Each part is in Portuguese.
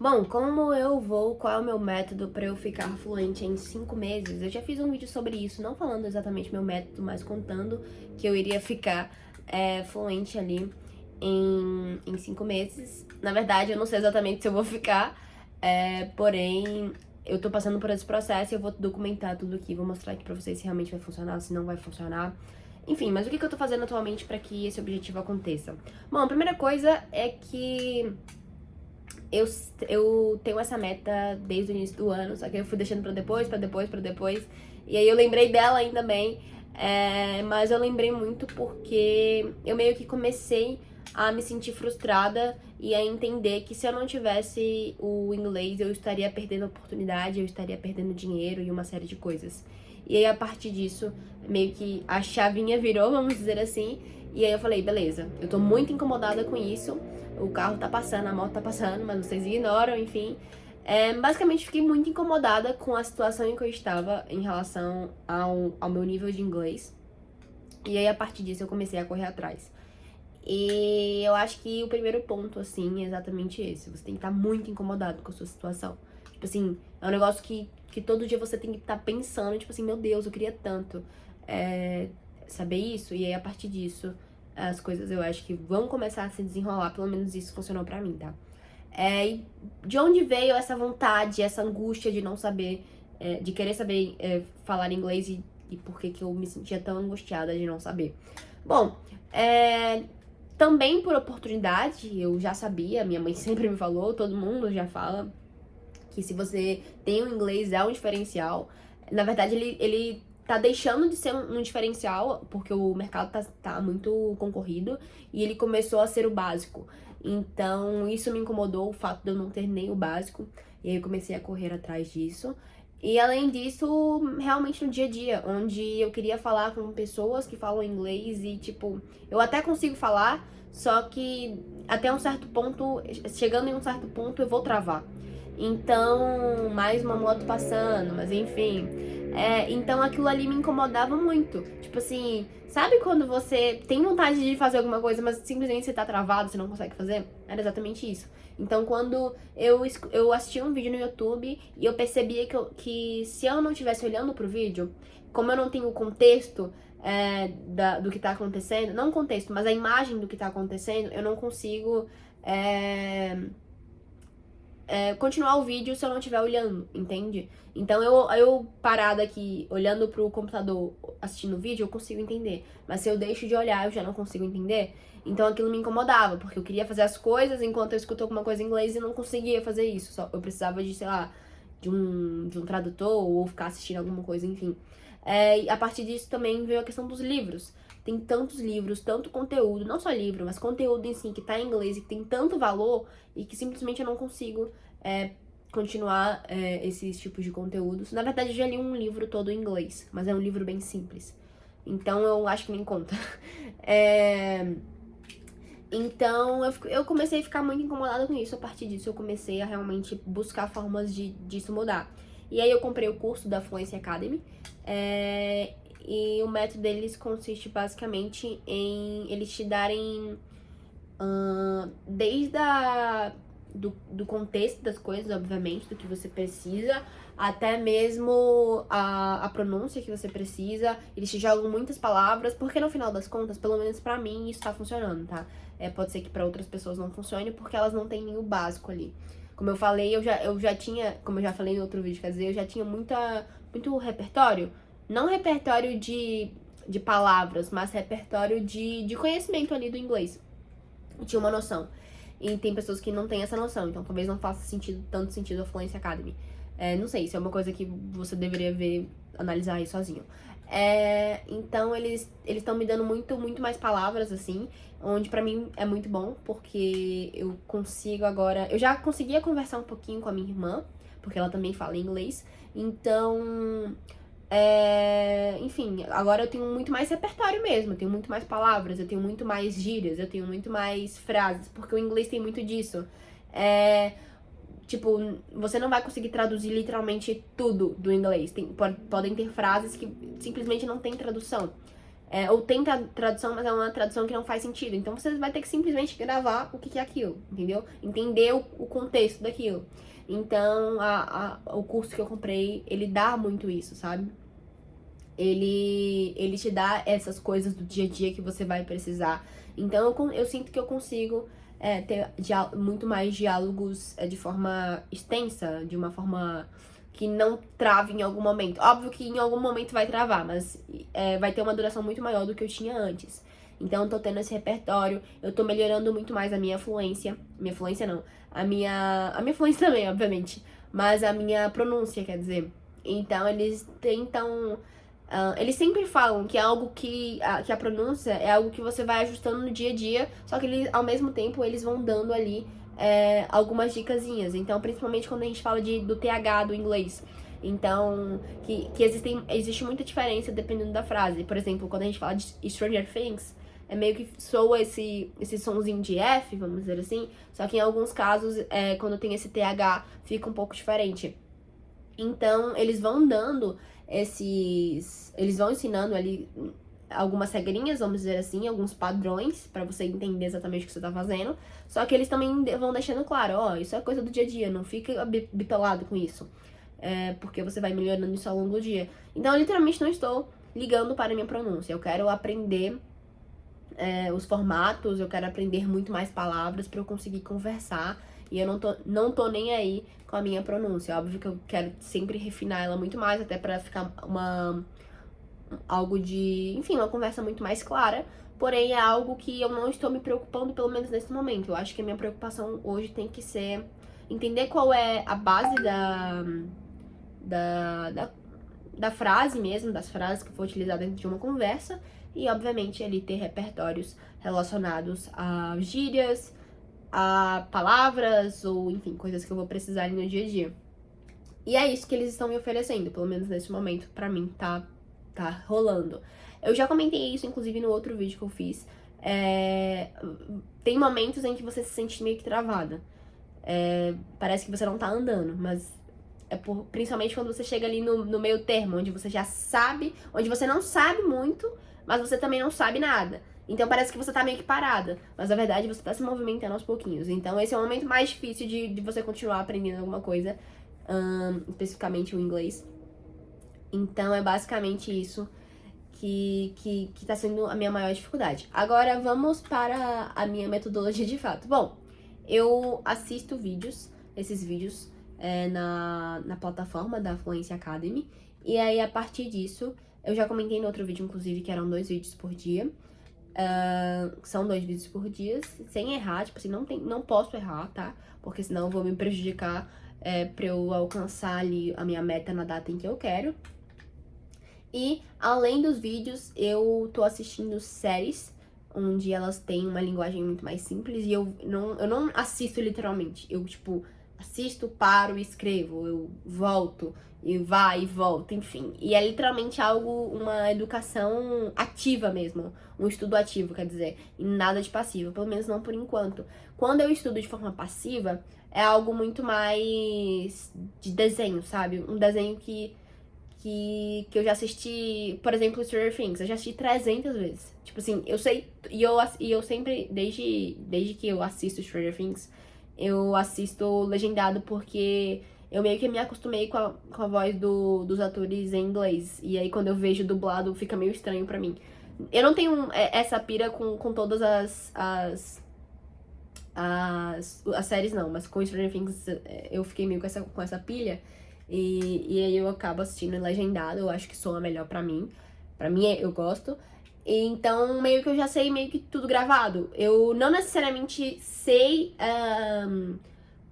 Bom, como eu vou, qual é o meu método para eu ficar fluente em 5 meses? Eu já fiz um vídeo sobre isso, não falando exatamente meu método, mas contando que eu iria ficar fluente ali em 5 meses. Na verdade, eu não sei exatamente se eu vou ficar, porém, eu tô passando por esse processo e eu vou documentar tudo aqui, vou mostrar aqui pra vocês se realmente vai funcionar, se não vai funcionar. Enfim, mas o que eu tô fazendo atualmente para que esse objetivo aconteça? Bom, a primeira coisa é que eu tenho essa meta desde o início do ano, só que eu fui deixando pra depois, pra depois, pra depois. E aí eu lembrei dela ainda bem, mas eu lembrei muito porque eu meio que comecei a me sentir frustrada e a entender que se eu não tivesse o inglês, eu estaria perdendo a oportunidade, eu estaria perdendo dinheiro e uma série de coisas. E aí, a partir disso, meio que a chavinha virou, vamos dizer assim, e aí eu falei, beleza, eu tô muito incomodada com isso, o carro tá passando, a moto tá passando, mas vocês ignoram, enfim. Basicamente, fiquei muito incomodada com a situação em que eu estava em relação ao meu nível de inglês. E aí, a partir disso, eu comecei a correr atrás. E eu acho que o primeiro ponto, assim, é exatamente esse. Você tem que estar muito incomodado com a sua situação. Tipo assim, é um negócio que todo dia você tem que estar pensando, tipo assim, meu Deus, eu queria tanto saber isso. E aí, a partir disso, as coisas eu acho que vão começar a se desenrolar. Pelo menos isso funcionou pra mim, tá? E de onde veio essa vontade, essa angústia de não saber, de querer saber falar inglês e por que eu me sentia tão angustiada de não saber? Bom, também por oportunidade, eu já sabia, minha mãe sempre me falou, todo mundo já fala, que se você tem o inglês é um diferencial. Na verdade, ele tá deixando de ser um diferencial, porque o mercado tá muito concorrido, e ele começou a ser o básico. Então, isso me incomodou, o fato de eu não ter nem o básico, e aí eu comecei a correr atrás disso. E além disso, realmente no dia a dia, onde eu queria falar com pessoas que falam inglês e, tipo, eu até consigo falar, só que até um certo ponto, chegando em um certo ponto, eu vou travar. Então, mais uma moto passando, mas enfim. Então aquilo ali me incomodava muito. Tipo assim, sabe quando você tem vontade de fazer alguma coisa, mas simplesmente você tá travado, você não consegue fazer? Era exatamente isso. Então, quando eu assistia um vídeo no YouTube e eu percebia que se eu não estivesse olhando pro vídeo, como eu não tenho o contexto do que tá acontecendo, não o contexto, mas a imagem do que tá acontecendo, eu não consigo continuar o vídeo se eu não estiver olhando, entende? Então eu parada aqui, olhando pro computador, assistindo o vídeo, eu consigo entender. Mas se eu deixo de olhar, eu já não consigo entender. Então aquilo me incomodava, porque eu queria fazer as coisas enquanto eu escuto alguma coisa em inglês e não conseguia fazer isso. Só eu precisava de, sei lá, de um tradutor ou ficar assistindo alguma coisa, enfim. E a partir disso também veio a questão dos livros. Tem tantos livros, tanto conteúdo, não só livro, mas conteúdo em si que tá em inglês e que tem tanto valor e que simplesmente eu não consigo continuar esses tipos de conteúdos. Na verdade, eu já li um livro todo em inglês, mas é um livro bem simples. Então eu acho que nem conta. Então eu comecei a ficar muito incomodada com isso. A partir disso, eu comecei a realmente buscar formas disso mudar. E aí eu comprei o curso da Fluency Academy. E o método deles consiste basicamente em eles te darem desde do contexto das coisas, obviamente, do que você precisa, até mesmo a pronúncia que você precisa. Eles te jogam muitas palavras, porque no final das contas, pelo menos pra mim, isso tá funcionando, tá? Pode ser que pra outras pessoas não funcione, porque elas não têm nem o básico ali. Como eu falei, eu já tinha, como eu já falei em outro vídeo, quer dizer, eu já tinha muito repertório. Não repertório de palavras, mas repertório de conhecimento ali do inglês. Eu tinha uma noção. E tem pessoas que não têm essa noção, então talvez não faça tanto sentido a Fluency Academy. Não sei, isso é uma coisa que você deveria ver, analisar aí sozinho. Então eles estão me dando muito mais palavras, assim, onde pra mim é muito bom, porque eu consigo agora... Eu já conseguia conversar um pouquinho com a minha irmã, porque ela também fala inglês, então... enfim, agora eu tenho muito mais repertório mesmo, eu tenho muito mais palavras, eu tenho muito mais gírias, eu tenho muito mais frases, porque o inglês tem muito disso. Tipo, você não vai conseguir traduzir literalmente tudo do inglês. Podem ter frases que simplesmente não tem tradução. ou tem tradução, mas é uma tradução que não faz sentido. Então você vai ter que simplesmente gravar o que é aquilo, entendeu? Entender o contexto daquilo. Então, o curso que eu comprei, ele dá muito isso, sabe? Ele te dá essas coisas do dia a dia que você vai precisar. Então, eu sinto que eu consigo ter muito mais diálogos de forma extensa, de uma forma que não trave em algum momento. Óbvio que em algum momento vai travar, mas vai ter uma duração muito maior do que eu tinha antes. Então, eu tô tendo esse repertório, eu tô melhorando muito mais a minha fluência. Minha fluência não, a minha fluência também, obviamente, mas a minha pronúncia, quer dizer. Então, eles tentam... eles sempre falam que é algo que a pronúncia é algo que você vai ajustando no dia a dia, só que eles, ao mesmo tempo eles vão dando ali algumas dicasinhas. Então, principalmente quando a gente fala do TH do inglês. Então, que existe muita diferença dependendo da frase. Por exemplo, quando a gente fala de Stranger Things, é meio que soa esse sonzinho de F, vamos dizer assim. Só que em alguns casos, quando tem esse TH, fica um pouco diferente. Então, eles vão dando eles vão ensinando ali algumas regrinhas, vamos dizer assim, alguns padrões pra você entender exatamente o que você tá fazendo. Só que eles também vão deixando claro, ó, isso é coisa do dia a dia, não fica bitolado com isso. Porque você vai melhorando isso ao longo do dia. Então, eu literalmente não estou ligando para a minha pronúncia. Eu quero aprender os formatos, eu quero aprender muito mais palavras pra eu conseguir conversar. E eu não tô nem aí com a minha pronúncia. Óbvio que eu quero sempre refinar ela muito mais, até pra ficar algo de... Enfim, uma conversa muito mais clara. Porém, é algo que eu não estou me preocupando, pelo menos nesse momento. Eu acho que a minha preocupação hoje tem que ser entender qual é a base da frase mesmo, das frases que eu vou utilizar dentro de uma conversa. E, obviamente, ali ter repertórios relacionados a gírias, a palavras ou, enfim, coisas que eu vou precisar no dia a dia. E é isso que eles estão me oferecendo, pelo menos nesse momento, pra mim, tá rolando. Eu já comentei isso, inclusive, no outro vídeo que eu fiz. Tem momentos em que você se sente meio que travada. Parece que você não tá andando, mas principalmente quando você chega ali no meio termo, onde você já sabe, onde você não sabe muito, mas você também não sabe nada. Então parece que você tá meio que parada, mas na verdade você tá se movimentando aos pouquinhos. Então esse é o momento mais difícil de você continuar aprendendo alguma coisa, especificamente o inglês. Então é basicamente isso que tá sendo a minha maior dificuldade. Agora vamos para a minha metodologia de fato. Bom, eu assisto esses vídeos na plataforma da Fluency Academy, e aí a partir disso, eu já comentei no outro vídeo, inclusive, que eram 2 vídeos por dia. São 2 vídeos por dia, sem errar, tipo assim, não posso errar, tá? Porque senão eu vou me prejudicar pra eu alcançar ali a minha meta na data em que eu quero. E, além dos vídeos, eu tô assistindo séries, onde elas têm uma linguagem muito mais simples, e eu não assisto literalmente, eu, tipo, assisto, paro e escrevo, eu volto, e vai e volta, enfim. E é literalmente uma educação ativa mesmo, um estudo ativo, quer dizer, e nada de passivo, pelo menos não por enquanto. Quando eu estudo de forma passiva, é algo muito mais de desenho, sabe? Um desenho que eu já assisti, por exemplo, Stranger Things, eu já assisti 300 vezes. Tipo assim, eu sei, e eu sempre, desde que eu assisto Stranger Things, eu assisto legendado porque eu meio que me acostumei com a voz dos atores em inglês. E aí quando eu vejo dublado fica meio estranho pra mim. Eu não tenho essa pira com todas as séries não, mas com Stranger Things eu fiquei meio com essa pilha. E aí eu acabo assistindo legendado, eu acho que soa melhor pra mim. Pra mim, eu gosto. Então, meio que eu já sei meio que tudo gravado. Eu não necessariamente sei...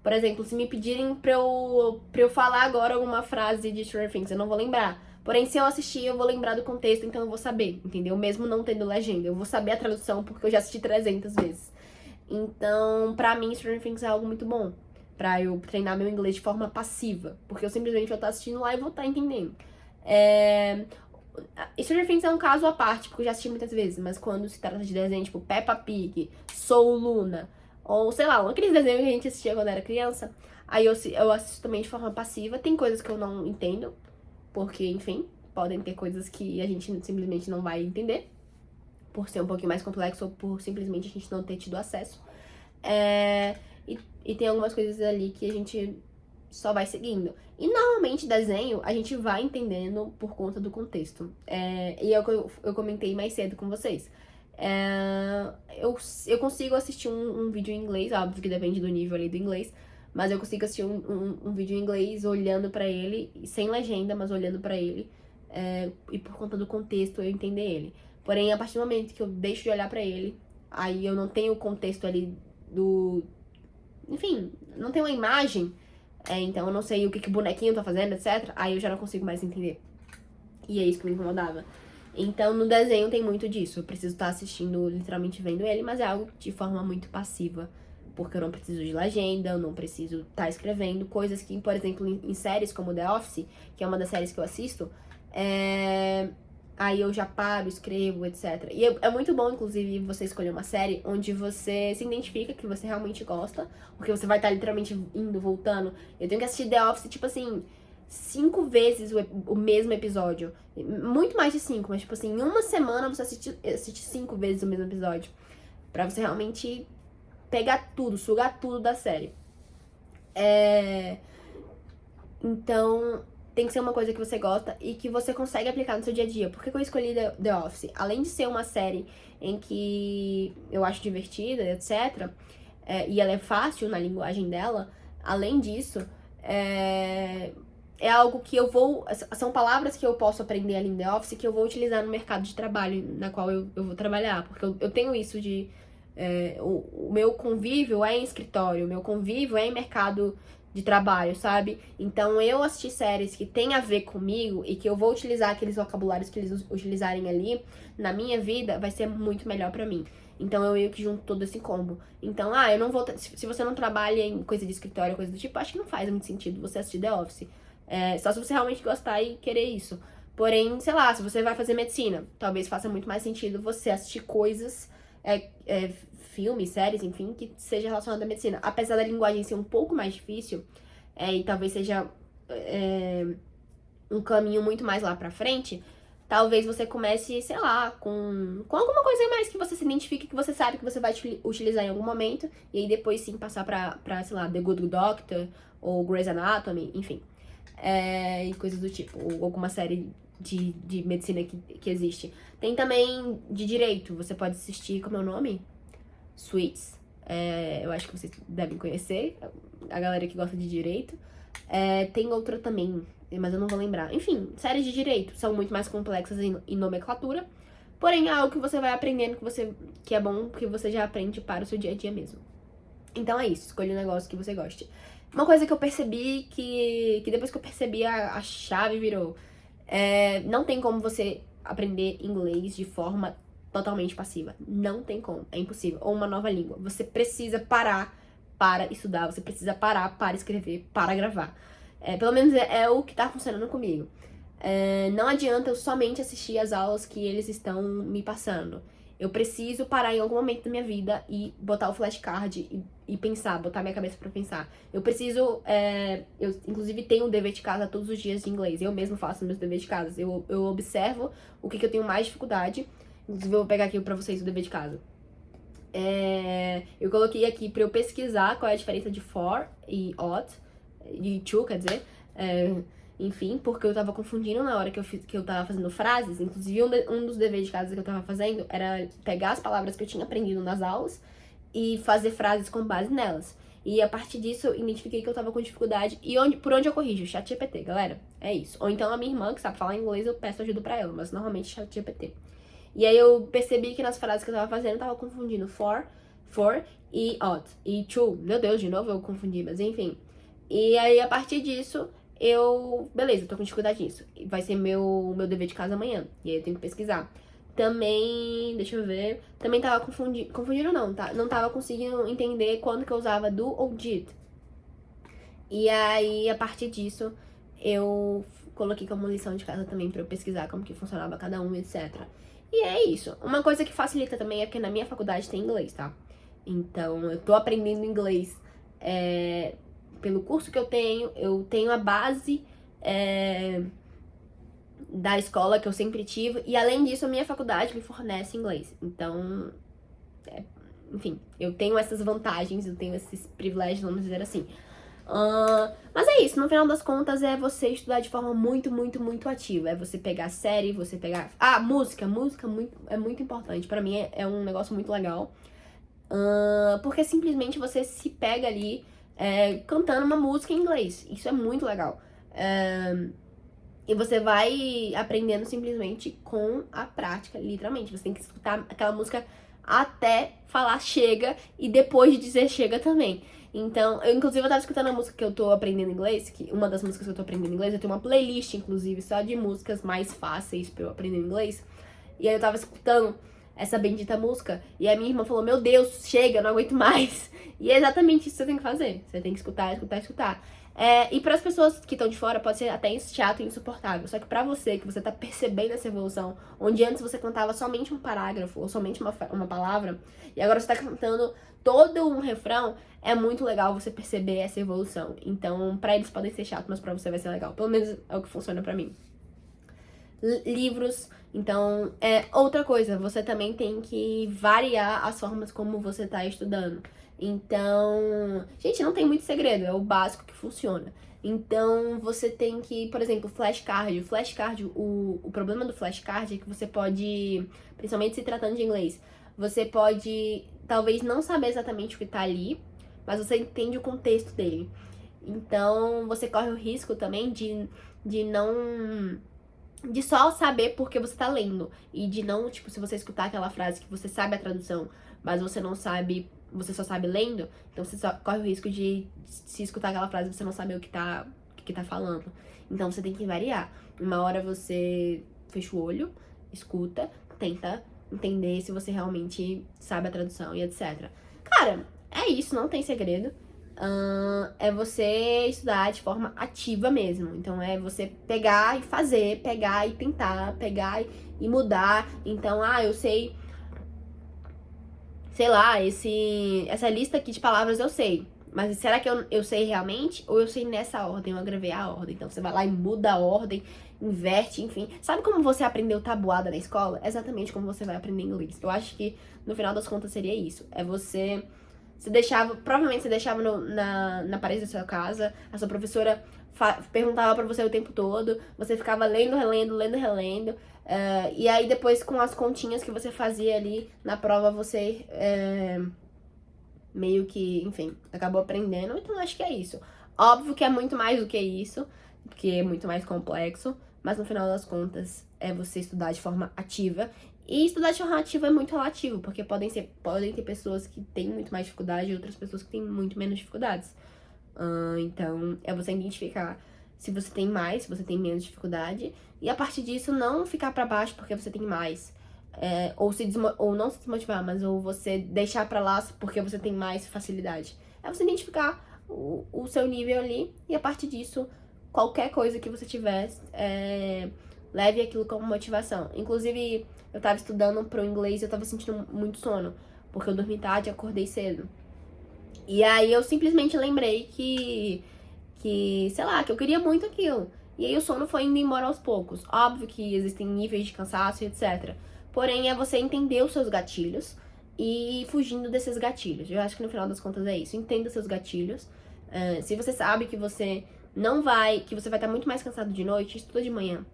por exemplo, se me pedirem pra eu falar agora alguma frase de Stranger Things, eu não vou lembrar. Porém, se eu assistir, eu vou lembrar do contexto, então eu vou saber, entendeu? Mesmo não tendo legenda. Eu vou saber a tradução porque eu já assisti 300 vezes. Então, pra mim, Stranger Things é algo muito bom. Pra eu treinar meu inglês de forma passiva. Porque eu simplesmente vou estar assistindo lá e vou estar entendendo. Stranger Things é um caso à parte, porque eu já assisti muitas vezes. Mas quando se trata de desenho tipo Peppa Pig, Soul Luna, ou sei lá, aqueles desenhos que a gente assistia quando era criança, aí eu assisto também de forma passiva. Tem coisas que eu não entendo, porque, enfim, podem ter coisas que a gente simplesmente não vai entender. por ser um pouquinho mais complexo ou por simplesmente a gente não ter tido acesso. E tem algumas coisas ali que a gente só vai seguindo. E normalmente desenho a gente vai entendendo por conta do contexto. E é o que eu comentei mais cedo com vocês. Eu consigo assistir um vídeo em inglês, óbvio que depende do nível ali do inglês, mas eu consigo assistir um vídeo em inglês olhando pra ele, sem legenda, mas olhando pra ele, e por conta do contexto eu entender ele. Porém, a partir do momento que eu deixo de olhar pra ele, aí eu não tenho o contexto ali do... Enfim, não tenho uma imagem, então eu não sei o que o bonequinho tá fazendo, etc. Aí eu já não consigo mais entender. E é isso que me incomodava. Então, no desenho tem muito disso. Eu preciso estar assistindo, literalmente vendo ele, mas é algo de forma muito passiva. Porque eu não preciso de legenda, eu não preciso estar escrevendo. Coisas que, por exemplo, em séries como The Office, que é uma das séries que eu assisto, aí eu já paro, escrevo, etc. E é muito bom, inclusive, você escolher uma série onde você se identifica, que você realmente gosta, porque você vai estar literalmente indo, voltando. Eu tenho que assistir The Office, tipo assim, 5 vezes o mesmo episódio. Muito mais de 5, mas tipo assim, em uma semana você assiste 5 vezes o mesmo episódio. Pra você realmente pegar tudo, sugar tudo da série. Então, tem que ser uma coisa que você gosta e que você consegue aplicar no seu dia a dia. Por que eu escolhi The Office? Além de ser uma série em que eu acho divertida, etc., e ela é fácil na linguagem dela, além disso, é algo que eu vou... São palavras que eu posso aprender ali em The Office que eu vou utilizar no mercado de trabalho na qual eu vou trabalhar. Porque eu tenho isso de... o meu convívio é em escritório, o meu convívio é em mercado de trabalho, sabe? Então eu assistir séries que tem a ver comigo e que eu vou utilizar aqueles vocabulários que eles utilizarem ali na minha vida, vai ser muito melhor pra mim. Então eu meio que junto todo esse combo. Então, eu não vou... Se você não trabalha em coisa de escritório, coisa do tipo, acho que não faz muito sentido você assistir The Office. Só se você realmente gostar e querer isso. Porém, sei lá, se você vai fazer medicina, talvez faça muito mais sentido você assistir coisas, filmes, séries, enfim, que seja relacionado à medicina. Apesar da linguagem ser um pouco mais difícil, e talvez seja um caminho muito mais lá pra frente, talvez você comece, sei lá, com alguma coisa mais que você se identifique, que você sabe que você vai utilizar em algum momento, e aí depois sim passar pra sei lá, The Good Doctor, ou Grey's Anatomy, enfim. E coisas do tipo, ou alguma série de medicina que existe. Tem também de direito, você pode assistir, como é o nome? Suits. Eu acho que vocês devem conhecer, a galera que gosta de direito. Tem outra também, mas eu não vou lembrar. Enfim, séries de direito são muito mais complexas em nomenclatura, porém é algo que você vai aprendendo, que é bom, que você já aprende para o seu dia a dia mesmo. Então é isso, escolha um negócio que você goste. Uma coisa que eu percebi, que depois que eu percebi a chave virou, não tem como você aprender inglês de forma totalmente passiva. Não tem como, é impossível. Ou uma nova língua. Você precisa parar para estudar, você precisa parar para escrever, para gravar. Pelo menos é o que tá funcionando comigo. Não adianta eu somente assistir as aulas que eles estão me passando. Eu preciso parar em algum momento da minha vida e botar o flashcard e pensar, botar minha cabeça pra pensar. Eu preciso, eu inclusive tenho um dever de casa todos os dias de inglês. Eu mesmo faço meus deveres de casa. Eu observo o que eu tenho mais dificuldade. Inclusive eu vou pegar aqui pra vocês o dever de casa. Eu coloquei aqui pra eu pesquisar qual é a diferença de for e ought, de to, quer dizer, enfim, porque eu tava confundindo na hora que eu tava fazendo frases. Inclusive, um dos deveres de casa que eu tava fazendo era pegar as palavras que eu tinha aprendido nas aulas e fazer frases com base nelas. E a partir disso, eu identifiquei que eu tava com dificuldade. E por onde eu corrijo? ChatGPT, galera. É isso. Ou então a minha irmã, que sabe falar inglês, eu peço ajuda pra ela, mas normalmente ChatGPT. E aí eu percebi que nas frases que eu tava fazendo, eu tava confundindo for e ought. E to. Meu Deus, de novo eu confundi, mas enfim. E aí, a partir disso, beleza, eu tô com dificuldade nisso. Vai ser meu dever de casa amanhã. E aí eu tenho que pesquisar. Também, deixa eu ver. Também tava confundindo não, tá? Não tava conseguindo entender quando que eu usava do ou did. E aí, a partir disso, eu coloquei como lição de casa também pra eu pesquisar como que funcionava cada um, etc. E é isso. Uma coisa que facilita também é que na minha faculdade tem inglês, tá? Então, eu tô aprendendo inglês pelo curso que eu tenho a base da escola que eu sempre tive. E além disso, a minha faculdade me fornece inglês. Então, enfim, eu tenho essas vantagens, eu tenho esses privilégios, vamos dizer assim. Mas é isso, no final das contas é você estudar de forma muito, muito, muito ativa. É você pegar série, você pegar... música é muito importante. Pra mim é um negócio muito legal. Porque simplesmente você se pega ali cantando uma música em inglês. Isso é muito legal. E você vai aprendendo simplesmente com a prática, literalmente. Você tem que escutar aquela música até falar chega e depois de dizer chega também. Então, inclusive eu tava escutando a música que eu tô aprendendo inglês, que uma das músicas que eu tô aprendendo inglês, eu tenho uma playlist, inclusive, só de músicas mais fáceis pra eu aprender inglês. E aí eu tava escutando essa bendita música, e a minha irmã falou, meu Deus, chega, eu não aguento mais. E é exatamente isso que você tem que fazer. Você tem que escutar, escutar, escutar. E para as pessoas que estão de fora pode ser até chato e insuportável. Só que pra você, que você tá percebendo essa evolução, onde antes você cantava somente um parágrafo ou somente uma palavra, e agora você tá cantando todo um refrão, é muito legal você perceber essa evolução. Então, pra eles podem ser chato, mas pra você vai ser legal. Pelo menos é o que funciona pra mim. Livros. Então, outra coisa, você também tem que variar as formas como você tá estudando. Então, gente, não tem muito segredo, é o básico que funciona. Então, você tem que, por exemplo, flashcard. O flashcard, o problema do flashcard é que você pode, principalmente se tratando de inglês, você pode talvez não saber exatamente o que tá ali, mas você entende o contexto dele. Então, você corre o risco também de não... de só saber porque você tá lendo. E de não, tipo, se você escutar aquela frase que você sabe a tradução, mas você não sabe, você só sabe lendo, então você só corre o risco de se escutar aquela frase e você não saber o que tá falando. Então você tem que variar. Uma hora você fecha o olho, escuta, tenta entender se você realmente sabe a tradução e etc. Cara, é isso, não tem segredo. É você estudar de forma ativa mesmo. Então é você pegar e fazer, pegar e tentar, pegar e mudar. Então, eu sei lá, essa lista aqui de palavras eu sei. Mas será que eu sei realmente? Ou eu sei nessa ordem? Eu agravei a ordem. Então você vai lá e muda a ordem, inverte, enfim. Sabe como você aprendeu tabuada na escola? Exatamente como você vai aprender inglês. Eu acho que no final das contas seria isso. É você... provavelmente você deixava na parede da sua casa, a sua professora perguntava pra você o tempo todo, você ficava lendo, relendo, e aí depois com as continhas que você fazia ali na prova, você meio que, enfim, acabou aprendendo, então acho que é isso. Óbvio que é muito mais do que isso, porque é muito mais complexo, mas no final das contas é você estudar de forma ativa. E estudar de forma ativa é muito relativo, porque podem ter pessoas que têm muito mais dificuldade e outras pessoas que têm muito menos dificuldades. Então, é você identificar se você tem mais, se você tem menos dificuldade, e a partir disso não ficar pra baixo porque você tem mais. Ou não se desmotivar, mas ou você deixar pra lá porque você tem mais facilidade. É você identificar o seu nível ali, e a partir disso, qualquer coisa que você tiver, leve aquilo como motivação. Inclusive, eu tava estudando pro inglês e eu tava sentindo muito sono, porque eu dormi tarde e acordei cedo. E aí eu simplesmente lembrei que, sei lá, que eu queria muito aquilo. E aí o sono foi indo embora aos poucos. Óbvio que existem níveis de cansaço e etc. Porém, é você entender os seus gatilhos e ir fugindo desses gatilhos. Eu acho que no final das contas é isso. Entenda os seus gatilhos. Se você sabe que você que você vai estar muito mais cansado de noite, estuda de manhã.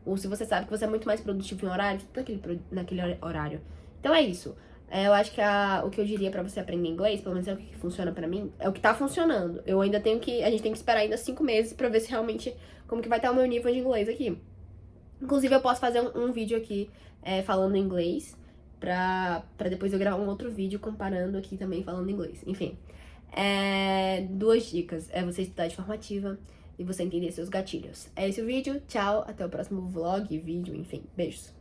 Ou se você sabe que você é muito mais produtivo em horário, estuda naquele horário. Então é isso. Eu acho que o que eu diria pra você aprender inglês, pelo menos é o que funciona pra mim, é o que tá funcionando. A gente tem que esperar ainda 5 meses pra ver se realmente, como que vai estar o meu nível de inglês aqui. Inclusive eu posso fazer um vídeo aqui falando inglês, pra depois eu gravar um outro vídeo comparando aqui também falando inglês. Enfim, 2 dicas, é você estudar de forma ativa e você entender seus gatilhos. É esse o vídeo, tchau, até o próximo vlog, vídeo, enfim, beijos.